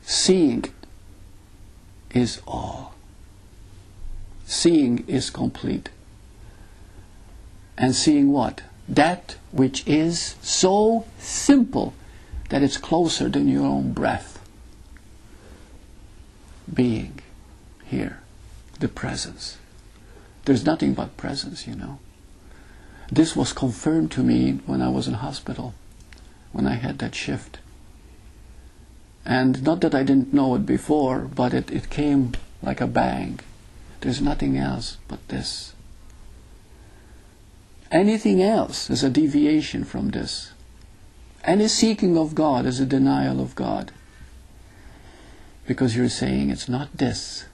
Seeing is all. Seeing is complete. And seeing what? That which is so simple that it's closer than your own breath. Being here. The presence. There's nothing but presence, you know. This was confirmed to me when I was in hospital, when I had that shift. And not that I didn't know it before, but it came like a bang. There's nothing else but this. Anything else is a deviation from this. Any seeking of God is a denial of God. Because you're saying it's not this,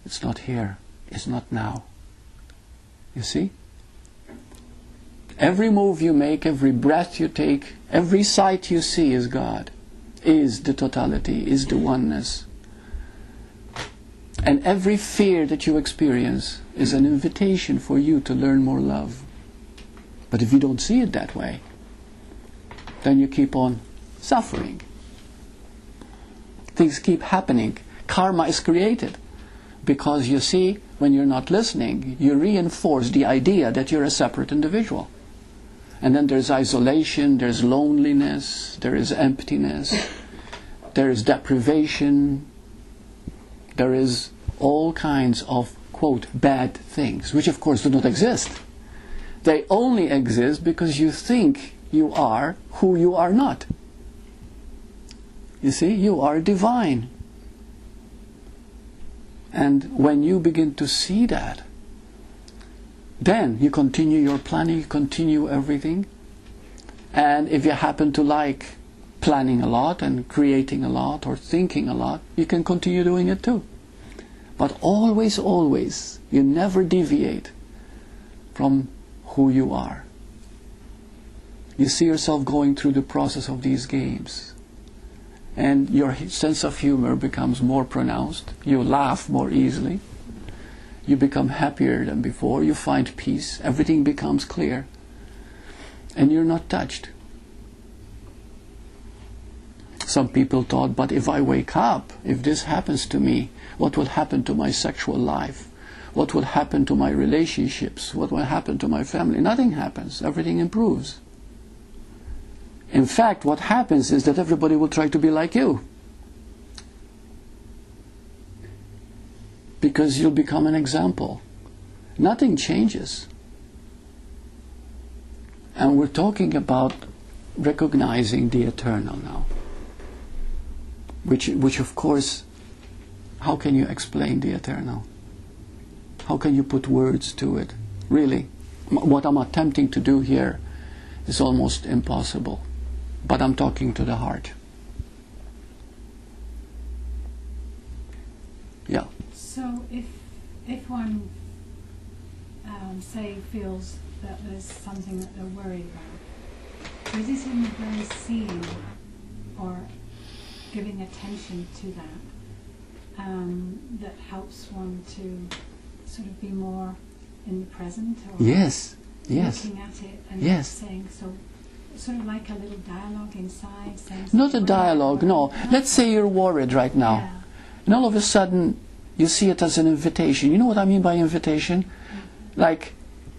it's not here, it's not now. You see? Every move you make, every breath you take, every sight you see is God, is the totality, is the oneness. And every fear that you experience is an invitation for you to learn more love. But if you don't see it that way, then you keep on suffering. Things keep happening. Karma is created. Because you see, when you're not listening, you reinforce the idea that you're a separate individual. And then there's isolation, there's loneliness, there is emptiness, there is deprivation, there is all kinds of, quote, bad things, which of course do not exist. They only exist because you think you are who you are not. You see, you are divine. And when you begin to see that, then you continue your planning, you continue everything. And if you happen to like planning a lot and creating a lot or thinking a lot, you can continue doing it too. But always, always, you never deviate from who you are. You see yourself going through the process of these games. And your sense of humor becomes more pronounced. You laugh more easily. You become happier than before. You find peace. Everything becomes clear. And you're not touched. Some people thought, but if I wake up, if this happens to me, what will happen to my sexual life? What will happen to my relationships? What will happen to my family? Nothing happens. Everything improves. In fact, what happens is that everybody will try to be like you. Because you'll become an example. Nothing changes. And we're talking about recognizing the eternal now. Which of course, how can you explain the eternal? How can you put words to it? Really, what I'm attempting to do here is almost impossible. But I'm talking to the heart. Yeah. So if one, say, feels that there's something that they're worried about, is it in the very seeing or giving attention to that that helps one to sort of be more in the present? Or yes, yes. Looking at it and yes. saying, so sort of like a little dialogue inside. Saying not a dialogue, no. Let's say you're worried right now. Yeah. And all of a sudden, you see it as an invitation. You know what I mean by invitation? Like,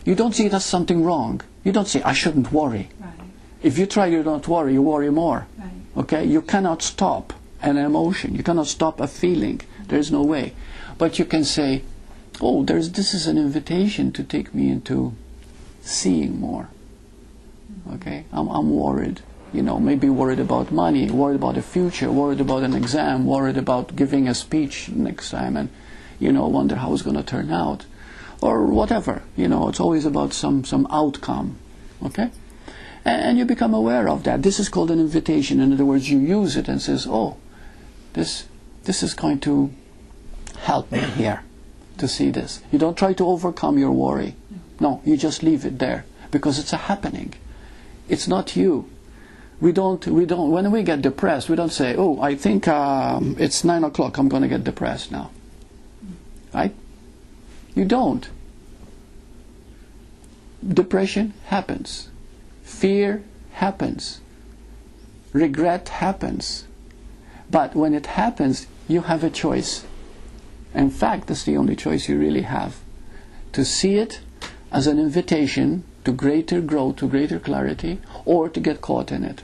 you don't see it as something wrong. You don't say, I shouldn't worry. Right. If you try to not worry, you worry more. Right. Okay? You cannot stop an emotion. You cannot stop a feeling. There's no way. But you can say, oh, this is an invitation to take me into seeing more. Okay? I'm worried. You know, maybe worried about money, worried about the future, worried about an exam, worried about giving a speech next time, and, you know, wonder how it's going to turn out. Or whatever. You know, it's always about some outcome. Okay? And you become aware of that. This is called an invitation. In other words, you use it and says, oh, this is going to help me here to see this. You don't try to overcome your worry. No, you just leave it there because it's a happening. It's not you. We don't. When we get depressed, we don't say, oh, I think it's 9 o'clock, I'm going to get depressed now. Right? You don't. Depression happens. Fear happens. Regret happens. But when it happens, you have a choice. In fact, that's the only choice you really have. To see it as an invitation to greater growth, to greater clarity, or to get caught in it.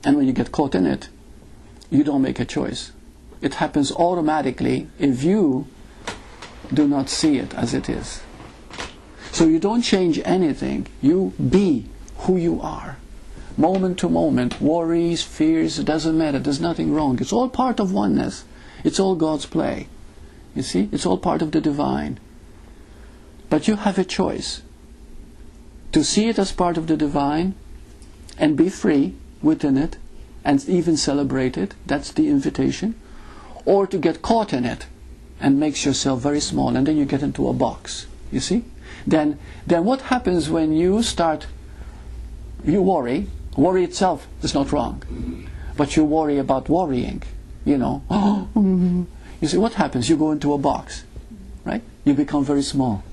And when you get caught in it, you don't make a choice. It happens automatically if you do not see it as it is. So you don't change anything. You be who you are. Moment to moment, worries, fears, it doesn't matter. There's nothing wrong. It's all part of oneness. It's all God's play. You see? It's all part of the divine. But you have a choice to see it as part of the divine and be free within it and even celebrate it. That's the invitation. Or to get caught in it and makes yourself very small, and then you get into a box. You see? Then what happens when you worry? Worry itself is not wrong. But you worry about worrying. You know. You see what happens? You go into a box. Right? You become very small.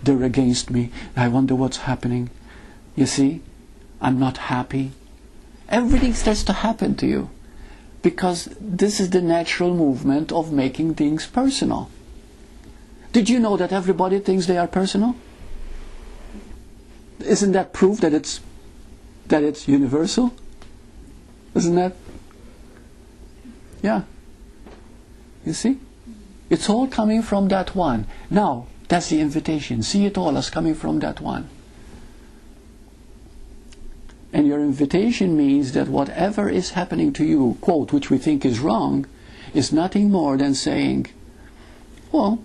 They're against me. I wonder what's happening. You see? I'm not happy. Everything starts to happen to you. Because this is the natural movement of making things personal. Did you know that everybody thinks they are personal? Isn't that proof that it's universal? Isn't that? Yeah. You see? It's all coming from that one. Now, that's the invitation. See it all as coming from that one. And your invitation means that whatever is happening to you, quote, which we think is wrong, is nothing more than saying, well,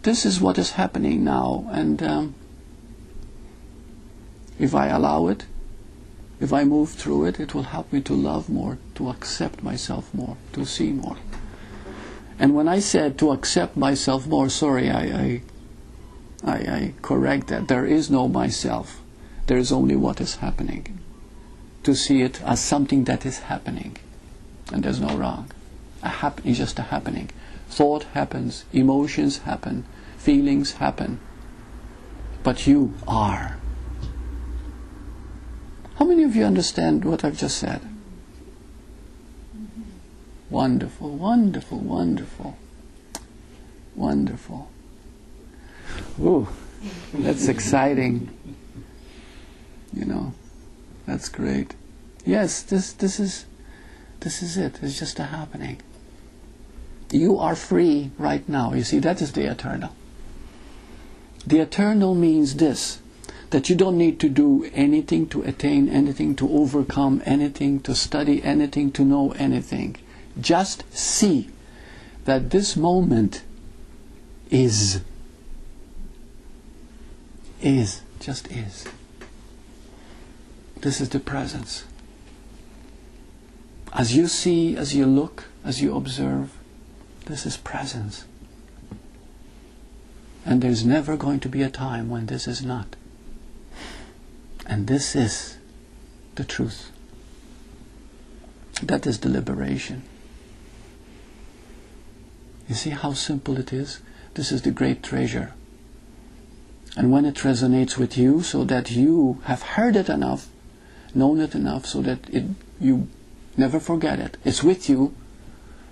this is what is happening now, and if I allow it, if I move through it, it will help me to love more, to accept myself more, to see more. And when I said to accept myself more, sorry, I correct that. There is no myself. There is only what is happening. To see it as something that is happening. And there's no wrong. It's just a happening. Thought happens, emotions happen, feelings happen. But you are. How many of you understand what I've just said? Wonderful, wonderful, wonderful. Wonderful. Ooh, that's exciting. You know, that's great. Yes, this is it. It's just a happening. You are free right now. You see, that is the eternal. The eternal means this, that you don't need to do anything to attain anything, to overcome anything, to study anything, to know anything. Just see that this moment is. Just is. This is the presence. As you see, as you look, as you observe, this is presence. And there's never going to be a time when this is not. And this is the truth. That is the liberation. You see how simple it is? This is the great treasure. And when it resonates with you, so that you have heard it enough, known it enough, so that you never forget it. It's with you.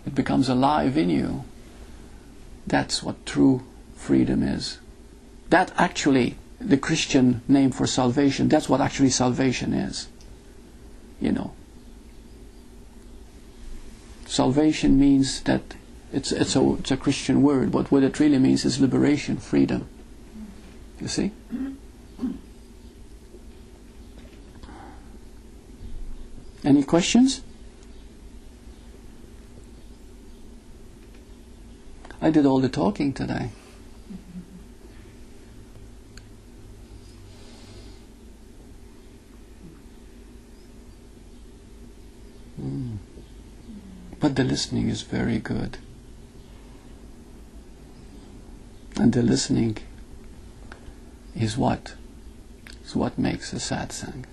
It becomes alive in you. That's what true freedom is. That actually, the Christian name for salvation, that's what actually salvation is. You know. Salvation means that it's a Christian word, but what it really means is liberation, freedom. You see? Any questions? I did all the talking today. But the listening is very good. And the listening is what? It's what makes a satsang.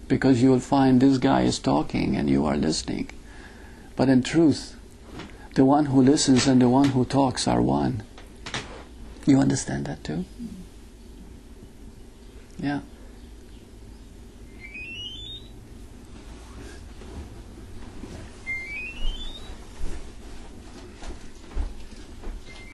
Because you will find this guy is talking and you are listening. But in truth, the one who listens and the one who talks are one. You understand that too? Yeah.